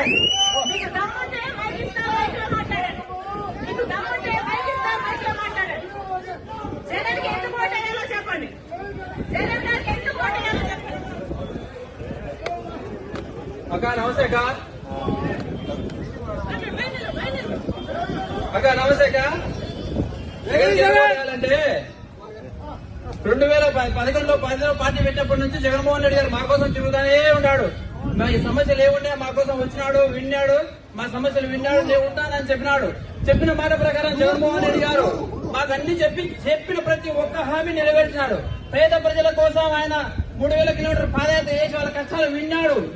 మాట్లాడండి. మీకు దమ్ముంటే మైక్ ఇస్తా, మైక్ లో మాట్లాడండి. మీకు దమ్ముంటే మైక్ ఇస్తా, మైక్ లో మాట్లాడండి. జగన్ కి ఎందుకు ఓటేయాలో చెప్పండి. జగన్ గారికి ఎందుకు ఓటేయాలో చెప్పండి. అక్క నమస్తే అక్క. అక్క నమస్తే అక్క. అంటే 2011లో పార్టీ పెట్టినప్పటి నుంచి జగన్మోహన్ రెడ్డి గారు మా కోసం తిరుగుతానే ఉన్నాడు. మా సమస్యలు ఏముండే మా కోసం వచ్చినాడు, విన్నాడు, మా సమస్యలు విన్నాడు, నేను ఉంటానని చెప్పినాడు. చెప్పిన మాట ప్రకారం జగన్మోహన్ రెడ్డి గారు మాకు అన్ని చెప్పిన ప్రతి ఒక్క హామీ నెరవేర్చినాడు. పేద ప్రజల కోసం ఆయన 3000 కిలోమీటర్ పాదయాత్ర చేసి వాళ్ళ కష్టాలు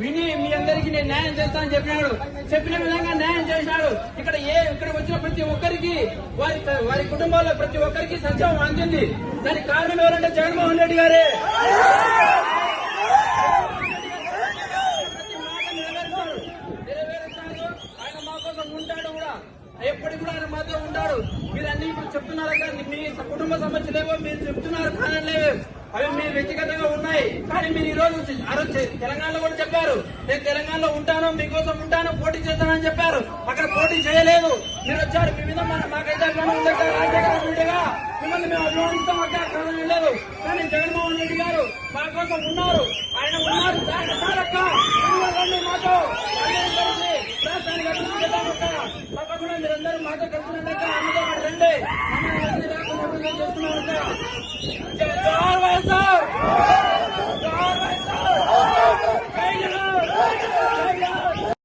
విని మీ అందరికీ నేను న్యాయం చేస్తానని చెప్పినాడు. చెప్పిన విధంగా న్యాయం చేసినాడు. ఇక్కడ వచ్చిన ప్రతి ఒక్కరికి వారి కుటుంబాల్లో ప్రతి ఒక్కరికి సంక్షేమం అందింది. దానికి కారణం ఎవరంటే జగన్మోహన్ రెడ్డి గారే. నెరవేరుస్తాడు. ఆయన మా కోసం ఉంటాడు కూడా, ఎప్పటికి కూడా ఆయన మాతో ఉంటాడు. మీరు అన్ని ఇప్పుడు చెప్తున్నారు కానీ మీ కుటుంబ సమస్యలేవో మీరు చెప్తున్నారు, కారణలేవో అవి మీ వ్యక్తిగతంగా ఉన్నాయి. కానీ మీరు ఈ రోజు తెలంగాణలో కూడా చెప్పారు, నేను తెలంగాణలో ఉంటాను, మీకోసం ఉంటాను, పోటీ చేస్తానని చెప్పారు. అక్కడ పోటీ చేయలేదు. మీరు వచ్చారు, మీ మీద మాకైతే అభిమానం ఉండగా రాజకీయ మిమ్మల్ని మేము అభిమానిస్తాం, అక్కడ కారణం లేదు. కానీ జగన్మోహన్ రెడ్డి గారు మా కోసం ఉన్నారు, ఆయన ఉన్నారు. మాతో రాష్ట్రానికి అభివృద్ధి చేద్దామక్క. తప్పకుండా మీరందరూ మాతో కలిసి రండి, అన్నతో రండి. చేస్తున్నామక్క.